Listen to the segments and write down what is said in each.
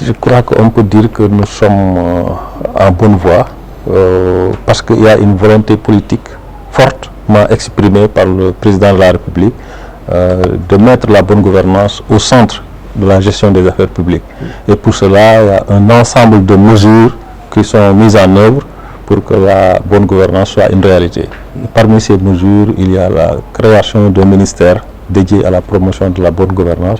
Je crois qu'on peut dire que nous sommes en bonne voie parce qu'il y a une volonté politique fortement exprimée par le président de la République de mettre la bonne gouvernance au centre de la gestion des affaires publiques. Et pour cela, il y a un ensemble de mesures qui sont mises en œuvre pour que la bonne gouvernance soit une réalité. Parmi ces mesures, il y a la création d'un ministère dédié à la promotion de la bonne gouvernance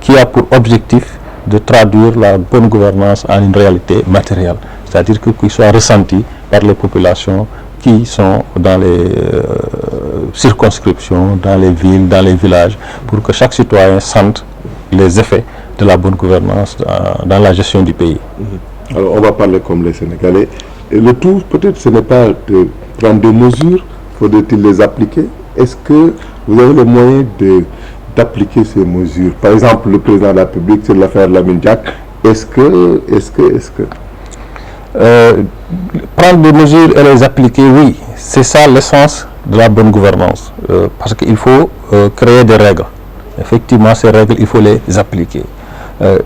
qui a pour objectif de traduire la bonne gouvernance en une réalité matérielle, c'est-à-dire qu'il soit ressenti par les populations qui sont dans les circonscriptions, dans les villes, dans les villages, pour que chaque citoyen sente les effets de la bonne gouvernance dans la gestion du pays. Alors on va parler comme les Sénégalais. Et le tout, peut-être, ce n'est pas de prendre des mesures, faudrait-il les appliquer? Est-ce que vous avez les moyens d'appliquer ces mesures? Par exemple, le président de la République, c'est l'affaire Lamine Diack. Est-ce que prendre des mesures et les appliquer, oui, c'est ça l'essence de la bonne gouvernance. Parce qu'il faut créer des règles. Effectivement, ces règles, il faut les appliquer.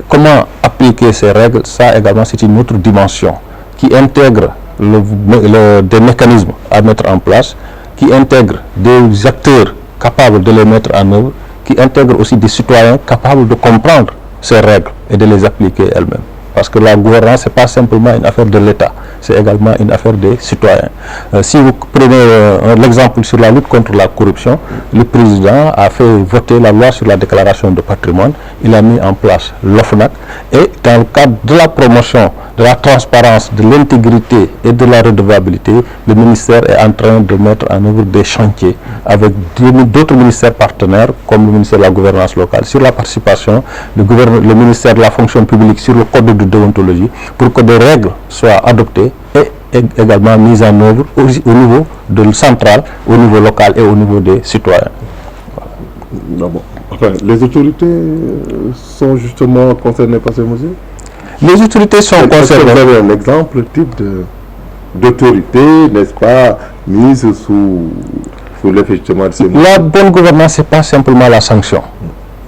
Comment appliquer ces règles? Ça également, c'est une autre dimension qui intègre des mécanismes à mettre en place, qui intègre des acteurs capables de les mettre en œuvre, qui intègre aussi des citoyens capables de comprendre ces règles et de les appliquer elles-mêmes. Parce que la gouvernance, ce n'est pas simplement une affaire de l'État, c'est également une affaire des citoyens. Si vous prenez l'exemple sur la lutte contre la corruption, le président a fait voter la loi sur la déclaration de patrimoine, il a mis en place l'OFNAC, et dans le cadre de la promotion de la transparence, de l'intégrité et de la redevabilité, le ministère est en train de mettre en œuvre des chantiers avec d'autres ministères partenaires, comme le ministère de la gouvernance locale, sur la participation, le ministère de la fonction publique sur le code de déontologie, pour que des règles soient adoptées et également mises en œuvre au niveau central, au niveau local et au niveau des citoyens. Non, bon. Enfin, les autorités sont justement concernées par ces mesures? Les autorités sont concernées. Vous avez un exemple type d'autorité, n'est-ce pas, mise sous l'effet justement de ces mesures? La bonne gouvernance, ce n'est pas simplement la sanction.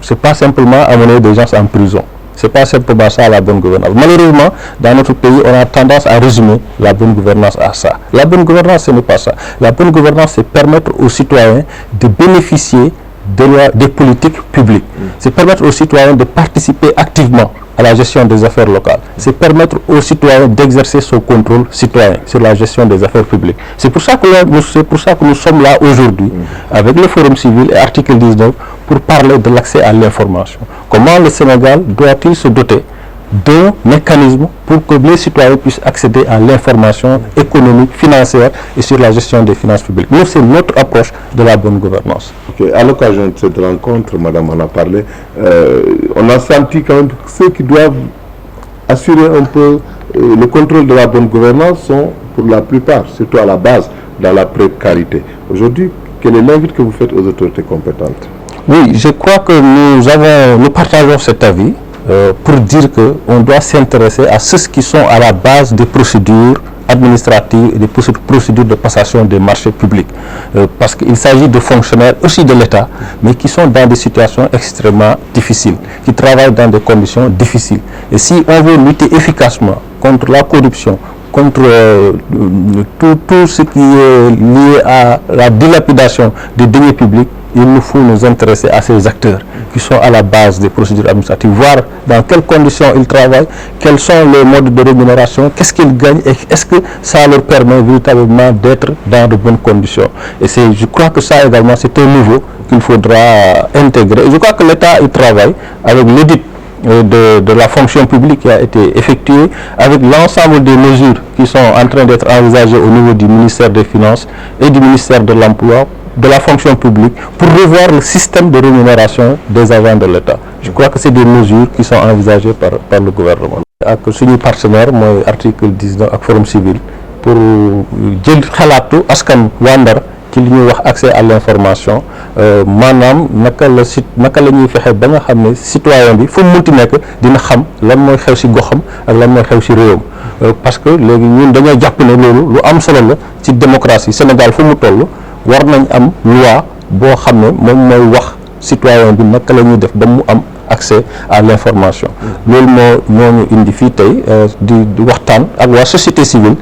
Ce n'est pas simplement amener des gens en prison. Ce n'est pas simplement ça la bonne gouvernance. Malheureusement, dans notre pays, on a tendance à résumer la bonne gouvernance à ça. La bonne gouvernance, ce n'est pas ça. La bonne gouvernance, c'est permettre aux citoyens de bénéficier des politiques publiques. C'est permettre aux citoyens de participer activement à la gestion des affaires locales. C'est permettre aux citoyens d'exercer son contrôle citoyen sur la gestion des affaires publiques. C'est pour ça que nous sommes là aujourd'hui avec le Forum civil et article 19 pour parler de l'accès à l'information. Comment le Sénégal doit-il se doter d'un mécanisme pour que les citoyens puissent accéder à l'information économique, financière et sur la gestion des finances publiques. Nous, c'est notre approche de la bonne gouvernance. Okay. À l'occasion de cette rencontre, madame en a parlé, on a senti quand même que ceux qui doivent assurer un peu le contrôle de la bonne gouvernance sont pour la plupart, surtout à la base, dans la précarité. Aujourd'hui, quel est l'invite que vous faites aux autorités compétentes? Oui, je crois que nous partageons cet avis. Pour dire qu'on doit s'intéresser à ceux qui sont à la base des procédures administratives et des procédures de passation des marchés publics. Parce qu'il s'agit de fonctionnaires aussi de l'État, mais qui sont dans des situations extrêmement difficiles, qui travaillent dans des conditions difficiles. Et si on veut lutter efficacement contre la corruption, contre tout ce qui est lié à la dilapidation des deniers publics, il nous faut nous intéresser à ces acteurs qui sont à la base des procédures administratives, voir dans quelles conditions ils travaillent, quels sont les modes de rémunération, qu'est-ce qu'ils gagnent et est-ce que ça leur permet véritablement d'être dans de bonnes conditions. Et je crois que ça également, c'est un niveau qu'il faudra intégrer. Et je crois que l'État y travaille avec l'audit de la fonction publique qui a été effectuée, avec l'ensemble des mesures qui sont en train d'être envisagées au niveau du ministère des Finances et du ministère de l'Emploi, de la fonction publique, pour revoir le système de rémunération des agents de l'État. Je crois que c'est des mesures qui sont envisagées par le gouvernement. Ak suñu partenaire mooy article 19 ak Forum civil pour jël xalaatu askan waa Ndar ci li ñuy wax accès à l'information, maanaam naka la ñuy fexe ba nga xam ne citoyen bi fu mu munti nekk dina xam lan mooy xew ci goxam ak lan mooy xew ci réewam. Parce que léegi ñun dañoo jàpp ne loolu lu am solo la ci démocratie. Sénégal fu mu toll war nañ am loi boo xam ne moom mooy wax citoyen bi naka la ñuy def ba mu am accès à l'information loolu moo ñu indi fii tey di waxtaan ak waa société civile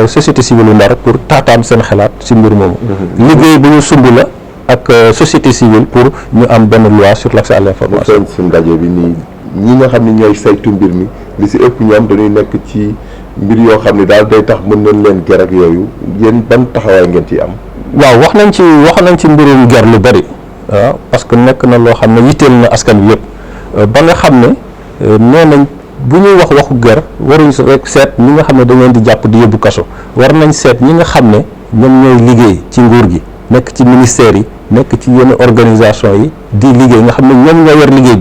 société civile Ndar pour taataan seen xalaat ci mbir moomu liggéey bu ñu sumb la ak société civile pour ñu am benn loi sur l'accès à l'information. si ndaje bi nii ñi nga xam ne ñooy saytu mbir mi li ci ëpp ñoom dañuy nekk ci mbir yoo xam ne daal day tax mën nañ leen ger ak yooyu yéen ban taxawaay ngeen ciy am. waaw wax nañ ci mbirum ger lu bari waaw parce que nekk na loo xam ne yitteel na askan wi yëpp ba nga xam ne nee nañ bu ñuy wax waxu ger waruñ rek seet ñi nga xam ne dañ leen di jàpp di yóbbu kaso war nañ seet ñi nga xam ne ñoom ñooy liggéey ci nguur gi nekk ci ministères yi nekk ci yenn organisation yi di liggéey nga xam ne ñoom ñoo yor liggéey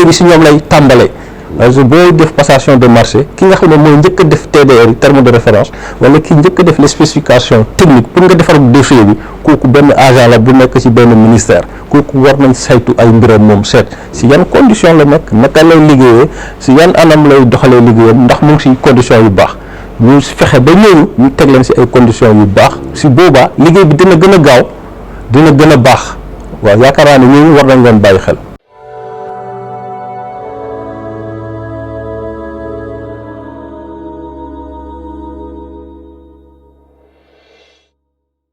bi ci ñoom lay tàmbalee parce que booy def passation de marché ki nga xam ne mooy njëkk a def TDR yi terme de référence wala ki njëkk a def les spécifications techniques pour nga defar dossier bi kooku benn agent la bu nekk ci benn ministère kooku war nañ saytu ay mbiram moom seet ci yan condition la nekk naka lay liggéeyee ci yan anam lay doxalee liggéeyam ndax mu ngi ci condition yu baax ñu fexe ba ñooñu ñu teg leen ci ay conditions yu baax ci boobaa liggéey bi dina gën a gaaw dina gën a baax waaw yaakaar naa ne ñooñu war nañ leen bàyyi xel.